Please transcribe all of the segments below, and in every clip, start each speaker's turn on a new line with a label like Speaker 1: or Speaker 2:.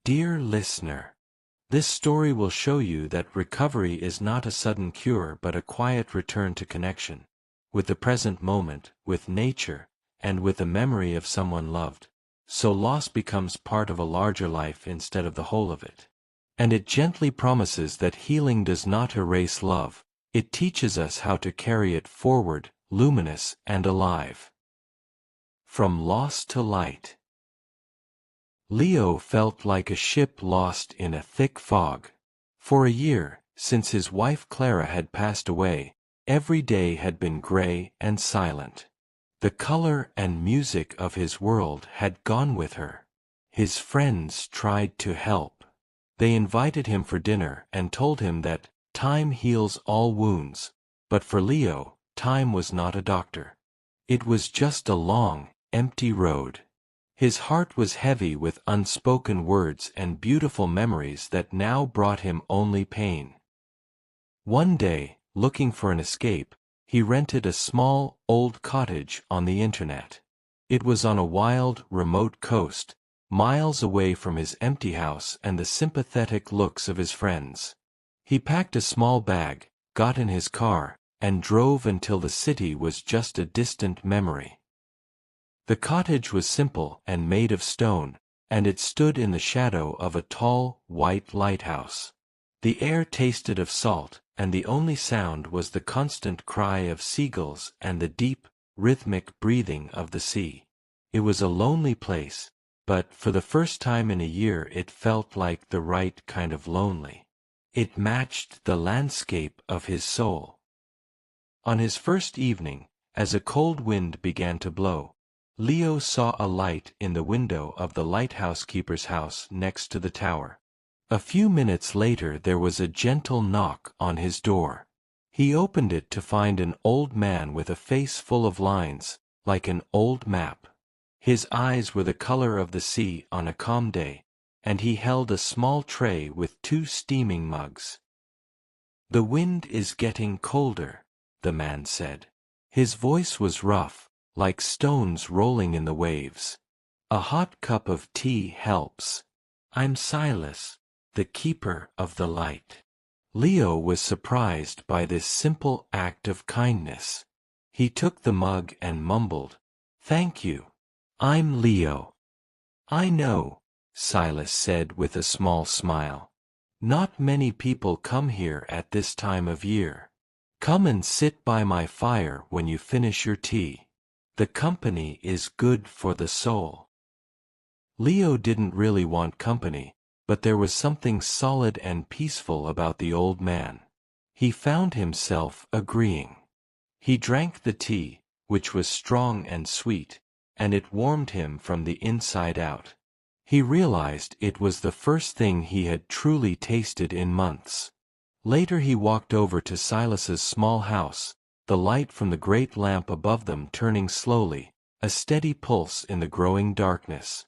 Speaker 1: Dear listener, this story will show you that recovery is not a sudden cure but a quiet return to connection with the present moment, with nature, and with the memory of someone loved. So loss becomes part of a larger life instead of the whole of it. And it gently promises that healing does not erase love, it teaches us how to carry it forward, luminous and alive. From loss to light. Leo felt like a ship lost in a thick fog. For a year, since his wife Clara had passed away, every day had been gray and silent. The color and music of his world had gone with her. His friends tried to help. They invited him for dinner and told him that time heals all wounds, but for Leo, time was not a doctor. It was just a long, empty road. His heart was heavy with unspoken words and beautiful memories that now brought him only pain. One day, looking for an escape, he rented a small, old cottage on the internet. It was on a wild, remote coast, miles away from his empty house and the sympathetic looks of his friends. He packed a small bag, got in his car, and drove until the city was just a distant memory. The cottage was simple and made of stone, and it stood in the shadow of a tall, white lighthouse. The air tasted of salt, and the only sound was the constant cry of seagulls and the deep, rhythmic breathing of the sea. It was a lonely place, but for the first time in a year it felt like the right kind of lonely. It matched the landscape of his soul. On his first evening, as a cold wind began to blow, Leo saw a light in the window of the lighthouse keeper's house next to the tower. A few minutes later there was a gentle knock on his door. He opened it to find an old man with a face full of lines, like an old map. His eyes were the color of the sea on a calm day, and he held a small tray with 2 steaming mugs. "The wind is getting colder," the man said. His voice was rough, like stones rolling in the waves. "A hot cup of tea helps. I'm Silas, the keeper of the light." Leo was surprised by this simple act of kindness. He took the mug and mumbled, "Thank you. I'm Leo." "I know," Silas said with a small smile. "Not many people come here at this time of year. Come and sit by my fire when you finish your tea. The company is good for the soul." Leo didn't really want company, but there was something solid and peaceful about the old man. He found himself agreeing. He drank the tea, which was strong and sweet, and it warmed him from the inside out. He realized it was the first thing he had truly tasted in months. Later he walked over to Silas's small house, the light from the great lamp above them turning slowly, a steady pulse in the growing darkness.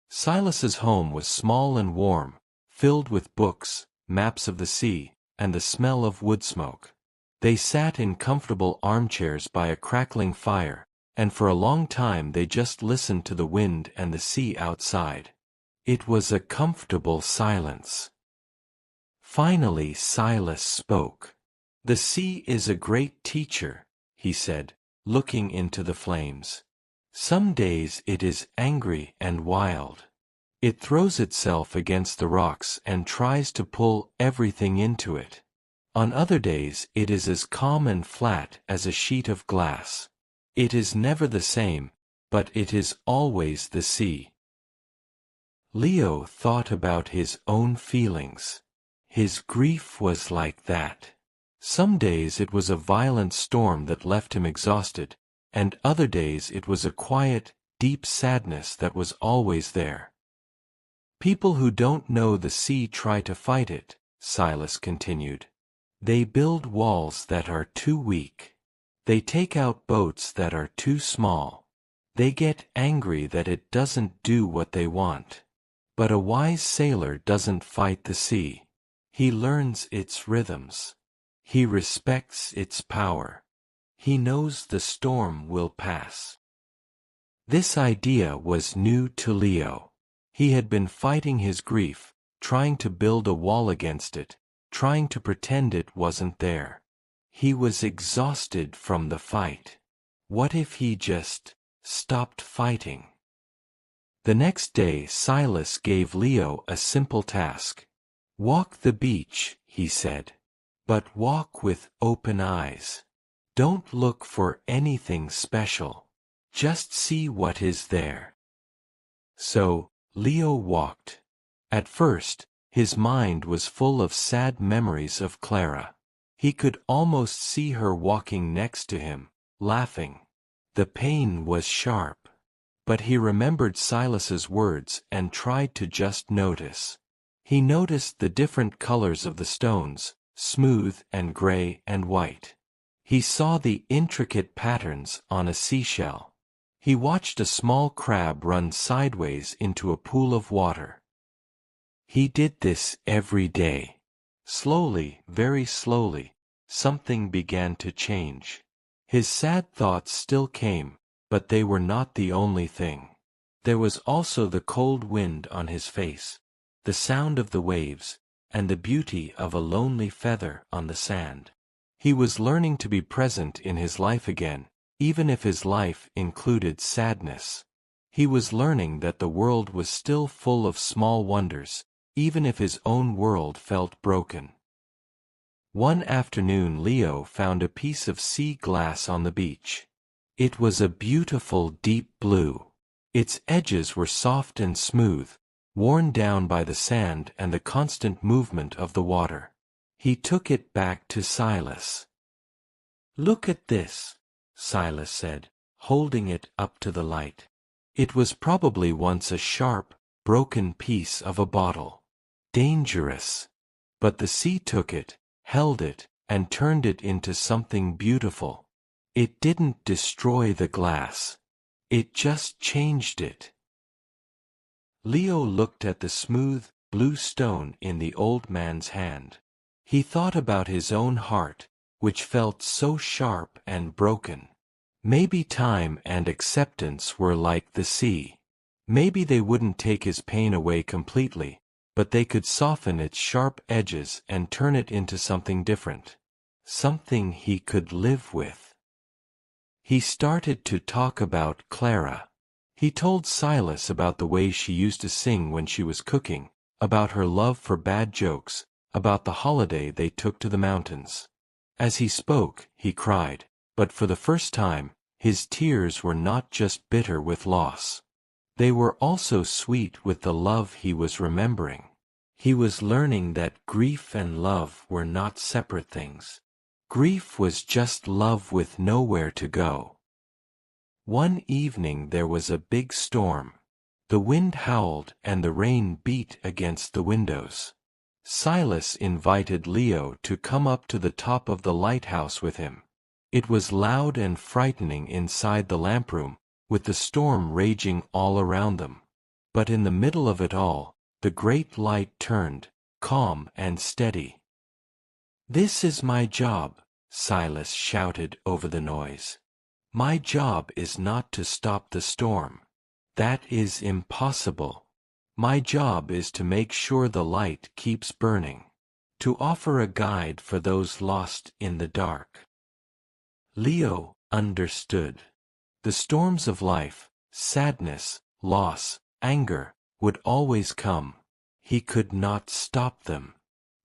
Speaker 1: Silas's home was small and warm, filled with books, maps of the sea, and the smell of wood smoke. They sat in comfortable armchairs by a crackling fire, and for a long time they just listened to the wind and the sea outside. It was a comfortable silence. Finally Silas spoke. "The sea is a great teacher," he said, looking into the flames. "Some days it is angry and wild. It throws itself against the rocks and tries to pull everything into it. On other days it is as calm and flat as a sheet of glass. It is never the same, but it is always the sea." Leo thought about his own feelings. His grief was like that. Some days it was a violent storm that left him exhausted, and other days it was a quiet, deep sadness that was always there. "People who don't know the sea try to fight it," Silas continued. "They build walls that are too weak. They take out boats that are too small. They get angry that it doesn't do what they want. But a wise sailor doesn't fight the sea. He learns its rhythms. He respects its power. He knows the storm will pass." This idea was new to Leo. He had been fighting his grief, trying to build a wall against it, trying to pretend it wasn't there. He was exhausted from the fight. What if he just stopped fighting? The next day Silas gave Leo a simple task. "Walk the beach," he said. "But walk with open eyes. Don't look for anything special. Just see what is there." So, Leo walked. At first, his mind was full of sad memories of Clara. He could almost see her walking next to him, laughing. The pain was sharp. But he remembered Silas's words and tried to just notice. He noticed the different colors of the stones, smooth and gray and white. He saw the intricate patterns on a seashell. He watched a small crab run sideways into a pool of water. He did this every day. Slowly, very slowly, something began to change. His sad thoughts still came, but they were not the only thing. There was also the cold wind on his face, the sound of the waves, and the beauty of a lonely feather on the sand. He was learning to be present in his life again, even if his life included sadness. He was learning that the world was still full of small wonders, even if his own world felt broken. One afternoon Leo found a piece of sea glass on the beach. It was a beautiful deep blue. Its edges were soft and smooth, worn down by the sand and the constant movement of the water. He took it back to Silas. "Look at this," Silas said, holding it up to the light. It was probably once a sharp, broken piece of a bottle. Dangerous. But the sea took it, held it, and turned it into something beautiful. It didn't destroy the glass. It just changed it. Leo looked at the smooth, blue stone in the old man's hand. He thought about his own heart, which felt so sharp and broken. Maybe time and acceptance were like the sea. Maybe they wouldn't take his pain away completely, but they could soften its sharp edges and turn it into something different. Something he could live with. He started to talk about Clara. He told Silas about the way she used to sing when she was cooking, about her love for bad jokes, about the holiday they took to the mountains. As he spoke, he cried, but for the first time, his tears were not just bitter with loss. They were also sweet with the love he was remembering. He was learning that grief and love were not separate things. Grief was just love with nowhere to go. One evening there was a big storm. The wind howled and the rain beat against the windows. Silas invited Leo to come up to the top of the lighthouse with him. It was loud and frightening inside the lamproom, with the storm raging all around them. But in the middle of it all, the great light turned, calm and steady. "This is my job," Silas shouted over the noise. "My job is not to stop the storm. That is impossible. My job is to make sure the light keeps burning, to offer a guide for those lost in the dark." Leo understood. The storms of life, sadness, loss, anger, would always come. He could not stop them.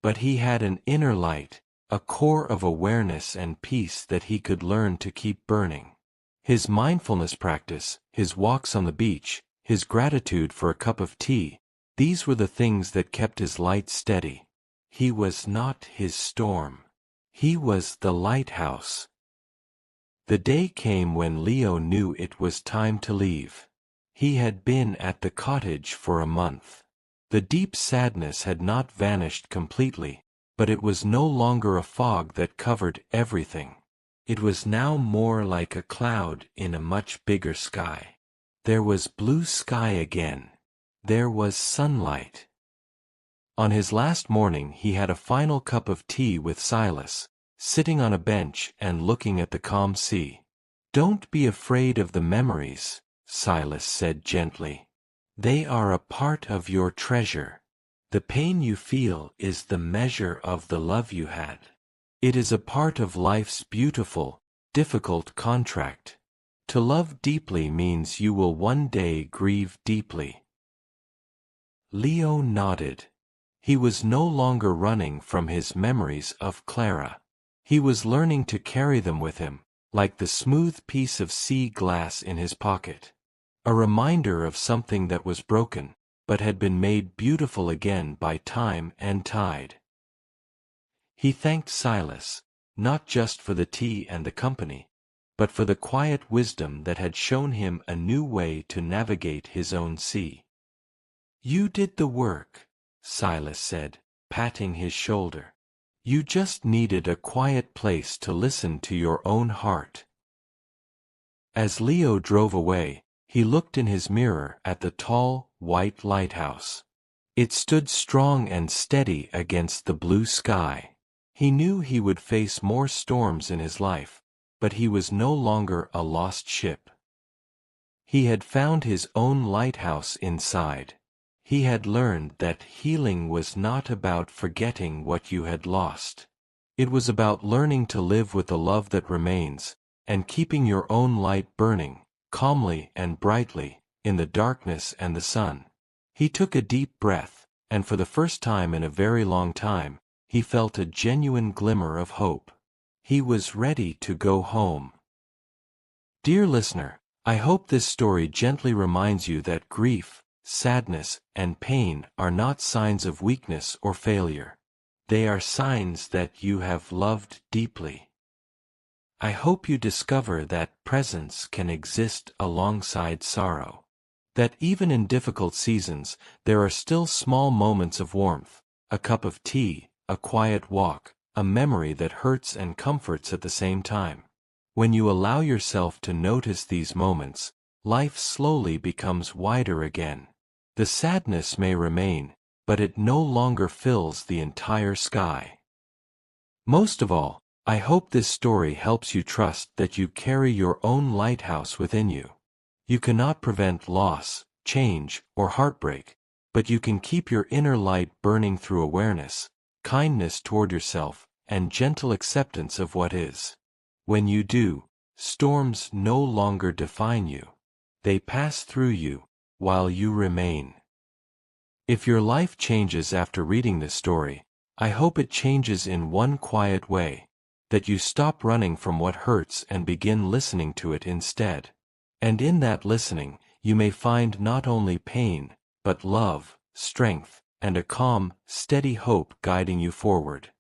Speaker 1: But he had an inner light, a core of awareness and peace that he could learn to keep burning. His mindfulness practice, his walks on the beach, his gratitude for a cup of tea, these were the things that kept his light steady. He was not his storm. He was the lighthouse. The day came when Leo knew it was time to leave. He had been at the cottage for a month. The deep sadness had not vanished completely, but it was no longer a fog that covered everything. It was now more like a cloud in a much bigger sky. There was blue sky again. There was sunlight. On his last morning he had a final cup of tea with Silas, sitting on a bench and looking at the calm sea. "Don't be afraid of the memories," Silas said gently. They are a part of your treasure. The pain you feel is the measure of the love you had. It is a part of life's beautiful, difficult contract. To love deeply means you will one day grieve deeply. Leo nodded. He was no longer running from his memories of Clara. He was learning to carry them with him, like the smooth piece of sea glass in his pocket. A reminder of something that was broken, but had been made beautiful again by time and tide. He thanked Silas, not just for the tea and the company, but for the quiet wisdom that had shown him a new way to navigate his own sea. "You did the work," Silas said, patting his shoulder. "You just needed a quiet place to listen to your own heart." As Leo drove away, he looked in his mirror at the tall, white lighthouse. It stood strong and steady against the blue sky. He knew he would face more storms in his life, but he was no longer a lost ship. He had found his own lighthouse inside. He had learned that healing was not about forgetting what you had lost. It was about learning to live with the love that remains, and keeping your own light burning, calmly and brightly, in the darkness and the sun. He took a deep breath, and for the first time in a very long time, he felt a genuine glimmer of hope. He was ready to go home. Dear listener, I hope this story gently reminds you that grief, sadness, and pain are not signs of weakness or failure. They are signs that you have loved deeply. I hope you discover that presence can exist alongside sorrow. That even in difficult seasons, there are still small moments of warmth, a cup of tea, a quiet walk, a memory that hurts and comforts at the same time. When you allow yourself to notice these moments, life slowly becomes wider again. The sadness may remain, but it no longer fills the entire sky. Most of all, I hope this story helps you trust that you carry your own lighthouse within you. You cannot prevent loss, change, or heartbreak, but you can keep your inner light burning through awareness, kindness toward yourself, and gentle acceptance of what is. When you do, storms no longer define you. They pass through you, while you remain. If your life changes after reading this story, I hope it changes in one quiet way, that you stop running from what hurts and begin listening to it instead. And in that listening, you may find not only pain, but love, strength, and a calm, steady hope guiding you forward.